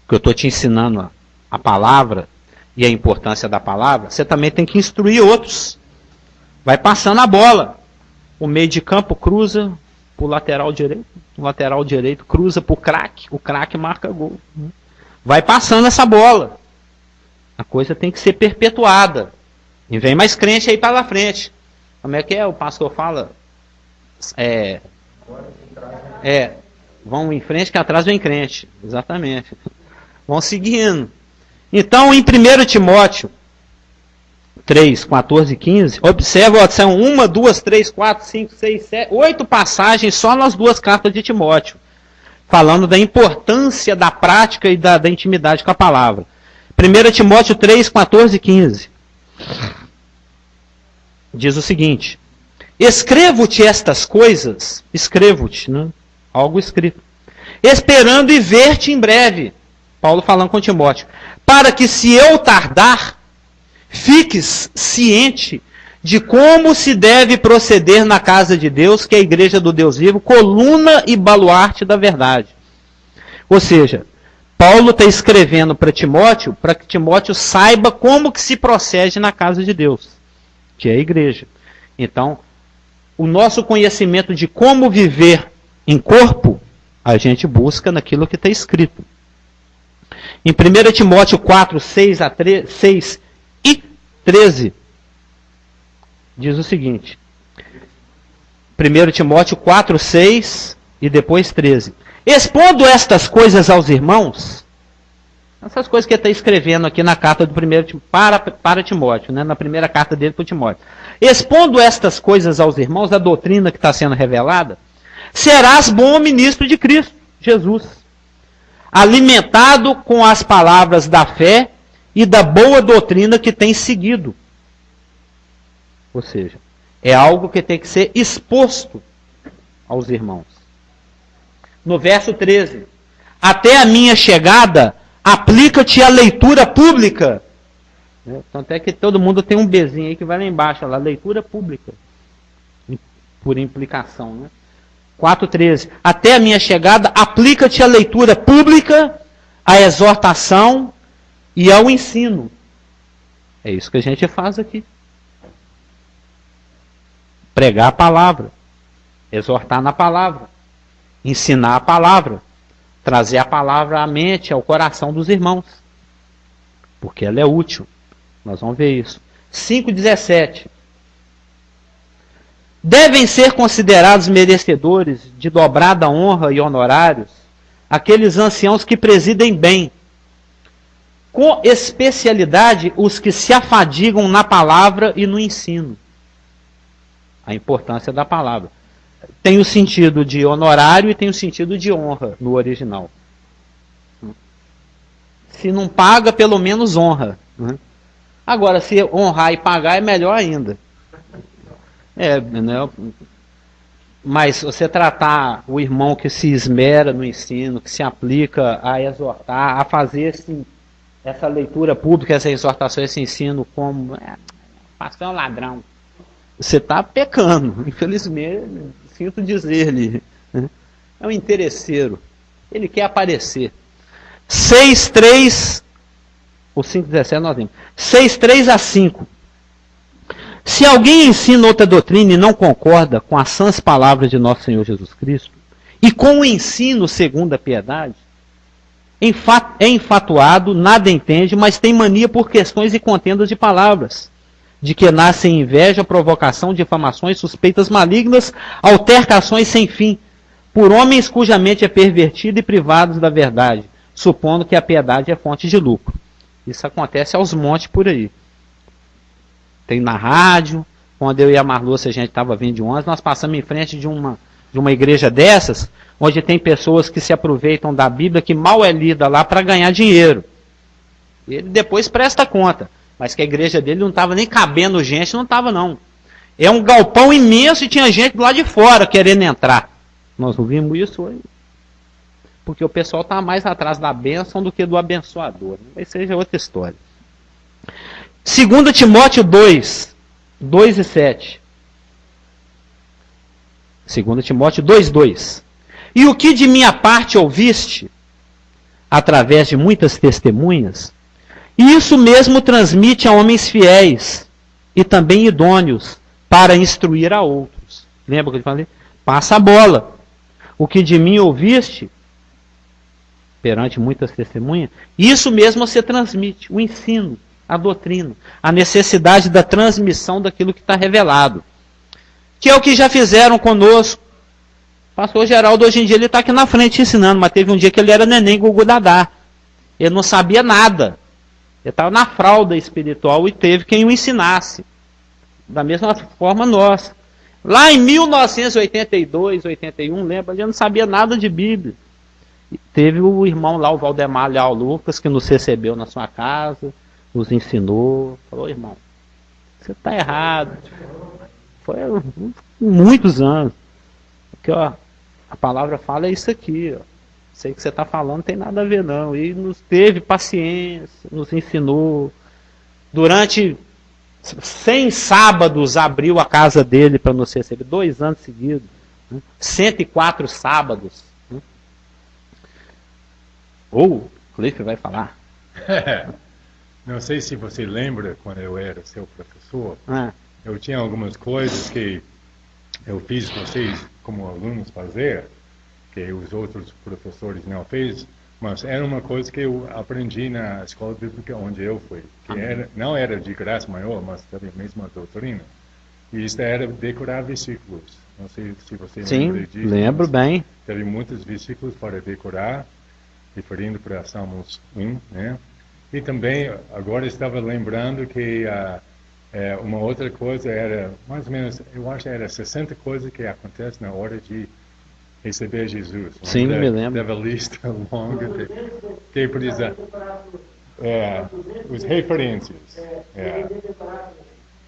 que eu estou te ensinando a palavra e a importância da palavra, você também tem que instruir outros. Vai passando a bola. O meio de campo cruza para o lateral direito cruza para o craque marca gol. Vai passando essa bola. A coisa tem que ser perpetuada. E vem mais crente aí para frente. Como é que é? O pastor fala... vão em frente que atrás vem crente. Exatamente. Vão seguindo. Então, em 1 Timóteo 3, 14 e 15, observa, são 1, 2, 3, 4, 5, 6, 7, 8 passagens só nas 2 cartas de Timóteo, falando da importância da prática e da intimidade com a palavra. 1 Timóteo 3, 14 e 15. Diz o seguinte: escrevo-te estas coisas, escrevo-te, né? Algo escrito, esperando e ver-te em breve. Paulo falando com Timóteo, para que se eu tardar, fiques ciente de como se deve proceder na casa de Deus, que é a igreja do Deus vivo, coluna e baluarte da verdade. Ou seja, Paulo está escrevendo para que Timóteo saiba como que se procede na casa de Deus, que é a igreja. Então, o nosso conhecimento de como viver em corpo, a gente busca naquilo que está escrito. Em 1 Timóteo 4, 6 e 13, diz o seguinte. 1 Timóteo 4, 6 e depois 13. Expondo estas coisas aos irmãos, essas coisas que ele está escrevendo aqui na carta do para Timóteo, né, na primeira carta dele para Timóteo. Expondo estas coisas aos irmãos, a doutrina que está sendo revelada, serás bom ministro de Cristo Jesus, alimentado com as palavras da fé e da boa doutrina que tem seguido. Ou seja, é algo que tem que ser exposto aos irmãos. No verso 13, até a minha chegada, aplica-te a leitura pública. Tanto é que todo mundo tem um Bzinho aí que vai lá embaixo, lá, leitura pública, por implicação, né? 4,13. Até a minha chegada, aplica-te a leitura pública, a exortação e ao ensino. É isso que a gente faz aqui. Pregar a palavra, exortar na palavra, ensinar a palavra, trazer a palavra à mente, ao coração dos irmãos. Porque ela é útil. Nós vamos ver isso. 5,17. Devem ser considerados merecedores de dobrada honra e honorários aqueles anciãos que presidem bem, com especialidade os que se afadigam na palavra e no ensino. A importância da palavra. Tem o sentido de honorário e tem o sentido de honra no original. Se não paga, pelo menos honra. Agora, se honrar e pagar, é melhor ainda. Né? Mas você tratar o irmão que se esmera no ensino, que se aplica a exortar, a fazer essa leitura pública, essa exortação, esse ensino como pastor é um ladrão. Você está pecando, infelizmente, sinto dizer-lhe. É um interesseiro. Ele quer aparecer. 6,3, o 5,17 nós vimos. 6,3 a 5. Se alguém ensina outra doutrina e não concorda com as sãs palavras de nosso Senhor Jesus Cristo, e com o ensino segundo a piedade, é enfatuado, nada entende, mas tem mania por questões e contendas de palavras, de que nascem inveja, provocação, difamações, suspeitas malignas, altercações sem fim, por homens cuja mente é pervertida e privados da verdade, supondo que a piedade é fonte de lucro. Isso acontece aos montes por aí. Tem na rádio, quando eu e a Marlúcia, a gente estava vindo de ônibus, nós passamos em frente de uma igreja dessas, onde tem pessoas que se aproveitam da Bíblia, que mal é lida lá para ganhar dinheiro. Ele depois presta conta, mas que a igreja dele não estava nem cabendo gente, não estava não. É um galpão imenso e tinha gente lá de fora querendo entrar. Nós ouvimos isso hoje. Porque o pessoal está mais atrás da bênção do que do abençoador. Mas seja outra história. 2 Timóteo 2, 2 e 7. 2 Timóteo 2, 2. E o que de minha parte ouviste, através de muitas testemunhas, isso mesmo transmite a homens fiéis e também idôneos para instruir a outros. Lembra que eu falei? Passa a bola. O que de mim ouviste, perante muitas testemunhas, isso mesmo você transmite, o ensino, a doutrina, a necessidade da transmissão daquilo que está revelado. Que é o que já fizeram conosco. O pastor Geraldo, hoje em dia, ele está aqui na frente ensinando, mas teve um dia que ele era neném gugu dadá. Ele não sabia nada. Ele estava na fralda espiritual e teve quem o ensinasse. Da mesma forma nós. Lá em 1982, 81, lembra? Ele não sabia nada de Bíblia. Teve o irmão lá, o Valdemar Leal Lucas, que nos recebeu na sua casa, nos ensinou. Falou, irmão, você está errado. Foi muitos anos. Porque, ó, a palavra fala é isso aqui, ó. Sei que você está falando, não tem nada a ver não. E nos teve paciência, nos ensinou. Durante 100 sábados abriu a casa dele para nos receber. 2 anos seguidos. 104 sábados. Ou, o Cliff vai falar. Não sei se você lembra quando eu era seu professor. Eu tinha algumas coisas que eu fiz vocês como alunos fazer, que os outros professores não fez, mas era uma coisa que eu aprendi na escola bíblica onde eu fui, que não era de graça maior, mas também a mesma doutrina. E isso era decorar versículos. Não sei se você lembra disso. Sim, lembro bem. Teve muitos versículos para decorar, referindo para Salmos 1, né? E também, agora estava lembrando que uma outra coisa era, mais ou menos, eu acho que era 60 coisas que acontecem na hora de receber Jesus. Sim, me lembro. Teve a lista longa que precisa. Os referências.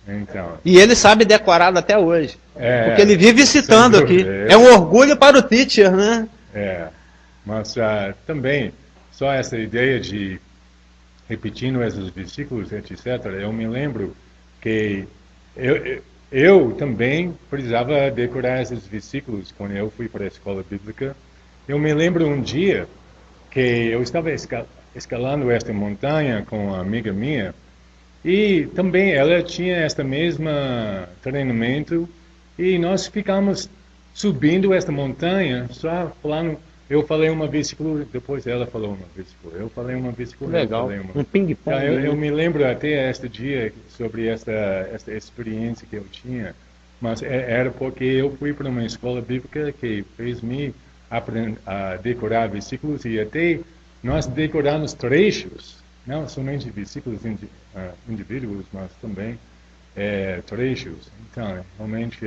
Então. E ele sabe decorado até hoje. Porque ele vive citando aqui. É um orgulho para o teacher, né? Mas também, só essa ideia de repetindo esses versículos, etc., eu me lembro que eu também precisava decorar esses versículos quando eu fui para a escola bíblica. Eu me lembro um dia que eu estava escalando esta montanha com uma amiga minha e também ela tinha esta mesma treinamento e nós ficamos subindo esta montanha só falando. Eu falei uma versículo, depois ela falou uma versículo. Eu falei uma versículo. Legal, um ping-pong. Eu me lembro até este dia sobre esta experiência que eu tinha, mas era porque eu fui para uma escola bíblica que fez-me aprender a decorar versículos e até nós decoramos trechos, não somente versículos indivíduos, mas também trechos. Então, realmente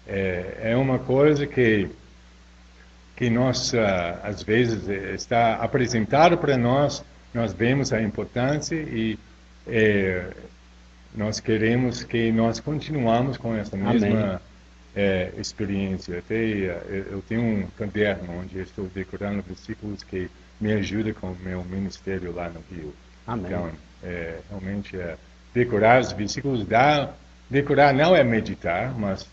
é uma coisa que nós, às vezes, está apresentado para nós, nós vemos a importância e nós queremos que nós continuamos com essa mesma experiência. Até eu tenho um caderno onde eu estou decorando versículos que me ajudam com o meu ministério lá no Rio. Amém. Então, realmente, decorar os versículos, decorar não é meditar, mas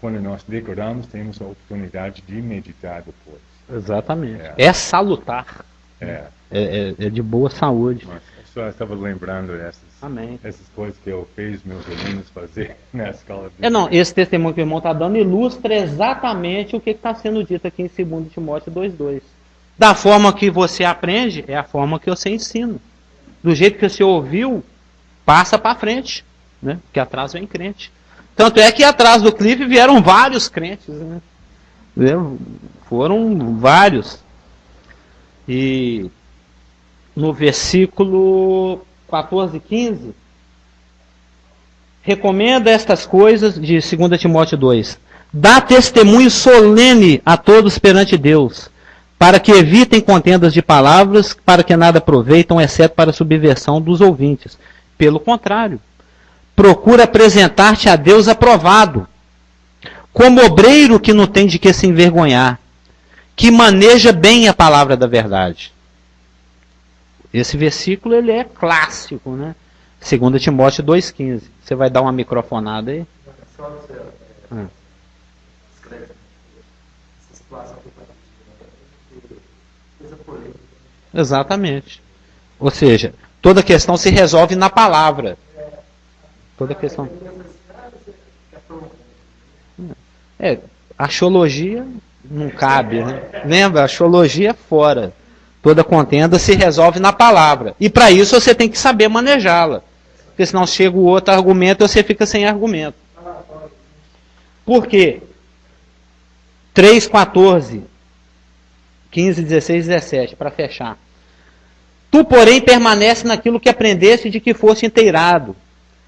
quando nós decoramos, temos a oportunidade de meditar depois. Exatamente. É salutar. É de boa saúde. Mas eu só estava lembrando essas coisas que eu fiz meus alunos fazer na escola. Não, esse testemunho que o irmão está dando ilustra exatamente o que está sendo dito aqui em 2 Timóteo 2,2. Da forma que você aprende, é a forma que você ensina. Do jeito que você ouviu, passa para frente. né? Porque atrás vem crente. Tanto é que atrás do Cliff vieram vários crentes, né? Foram vários. E no versículo 14 e 15, recomenda estas coisas de 2 Timóteo 2. Dá testemunho solene a todos perante Deus, para que evitem contendas de palavras, para que nada aproveitam, exceto para a subversão dos ouvintes. Pelo contrário, procura apresentar-te a Deus aprovado, como obreiro que não tem de que se envergonhar, que maneja bem a palavra da verdade. Esse versículo ele é clássico, né? 2 Timóteo 2,15. Você vai dar uma microfonada aí? Exatamente. Ou seja, toda questão se resolve na palavra. Toda questão. Axiologia não cabe, né? Lembra? Axiologia é fora. Toda contenda se resolve na palavra. E para isso você tem que saber manejá-la. Porque senão chega o outro argumento e você fica sem argumento. Por quê? 3, 14, 15, 16, 17, para fechar. Tu, porém, permanece naquilo que aprendeste de que foste inteirado,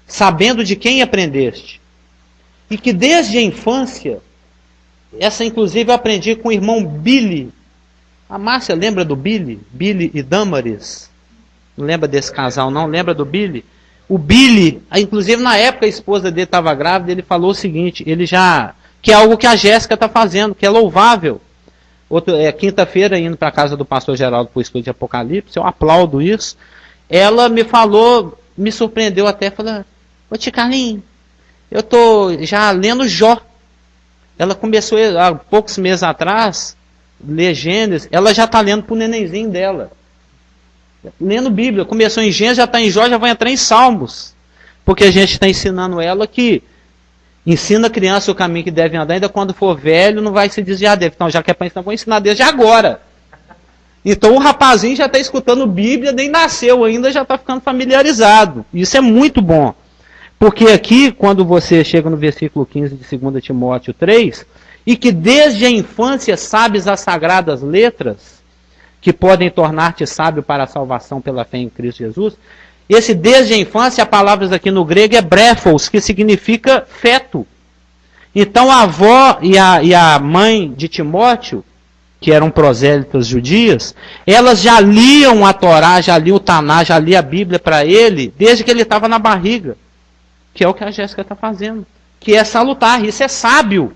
sabendo de quem aprendeste. E que desde a infância, essa inclusive eu aprendi com o irmão Billy. A Márcia lembra do Billy? Billy e Damaris? Não lembra desse casal, não? Lembra do Billy? O Billy, inclusive na época a esposa dele estava grávida, ele falou o seguinte, que é algo que a Jéssica está fazendo, que é louvável. Quinta-feira, indo para a casa do pastor Geraldo para o estudo de Apocalipse, eu aplaudo isso. Ela me falou, me surpreendeu até, falou, ô tia Carlinhos, eu estou já lendo Jó. Ela começou há poucos meses atrás, ler Gênesis, ela já está lendo para o nenenzinho dela. Lendo Bíblia, começou em Gênesis, já está em Jó, já vai entrar em Salmos. Porque a gente está ensinando ela que ensina a criança o caminho que deve andar, ainda quando for velho não vai se desviar dele. Então já que é para ensinar, vou ensinar desde agora. Então o rapazinho já está escutando Bíblia, nem nasceu ainda, já está ficando familiarizado. Isso é muito bom. Porque aqui, quando você chega no versículo 15 de 2 Timóteo 3, e que desde a infância sabes as sagradas letras, que podem tornar-te sábio para a salvação pela fé em Cristo Jesus, esse desde a infância, a palavra aqui no grego é brefos, que significa feto. Então a avó e a mãe de Timóteo, que eram prosélitas judias, elas já liam a Torá, já liam o Taná, já liam a Bíblia para ele, desde que ele estava na barriga. Que é o que a Jéssica está fazendo. Que é salutar, isso é sábio.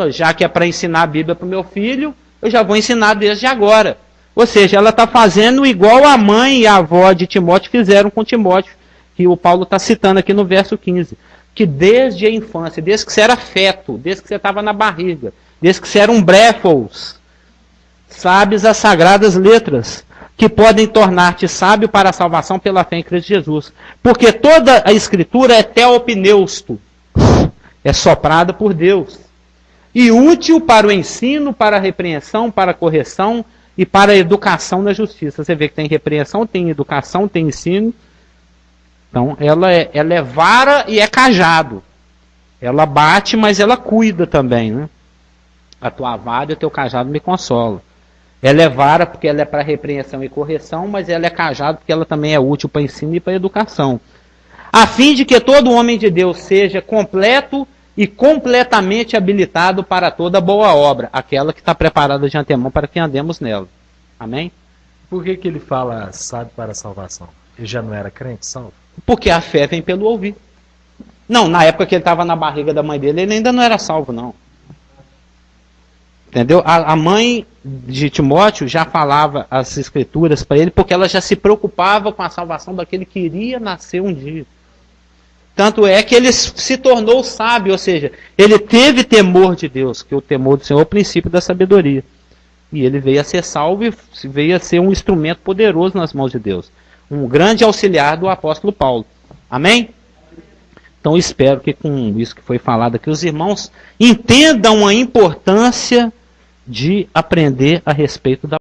Já que é para ensinar a Bíblia para o meu filho, eu já vou ensinar desde agora. Ou seja, ela está fazendo igual a mãe e a avó de Timóteo fizeram com Timóteo, que o Paulo está citando aqui no verso 15. Que desde a infância, desde que você era feto, desde que você estava na barriga, desde que você era um brefos, sabes as sagradas letras, que podem tornar-te sábio para a salvação pela fé em Cristo Jesus. Porque toda a Escritura é teopneusto, é soprada por Deus. E útil para o ensino, para a repreensão, para a correção e para a educação na justiça. Você vê que tem repreensão, tem educação, tem ensino. Então, ela é vara e é cajado. Ela bate, mas ela cuida também, né? A tua vara e o teu cajado me consolam. Ela é vara porque ela é para repreensão e correção, mas ela é cajado porque ela também é útil para ensino e para educação. A fim de que todo homem de Deus seja completo e completamente habilitado para toda boa obra, aquela que está preparada de antemão para que andemos nela. Amém? Por que ele fala sábio para a salvação? Ele já não era crente, salvo? Porque a fé vem pelo ouvir. Não, na época que ele estava na barriga da mãe dele, ele ainda não era salvo, não. Entendeu? A mãe de Timóteo já falava as escrituras para ele, porque ela já se preocupava com a salvação daquele que iria nascer um dia. Tanto é que ele se tornou sábio, ou seja, ele teve temor de Deus, que o temor do Senhor é o princípio da sabedoria. E ele veio a ser salvo e veio a ser um instrumento poderoso nas mãos de Deus. Um grande auxiliar do apóstolo Paulo. Amém? Então espero que com isso que foi falado aqui, os irmãos entendam a importância de aprender a respeito da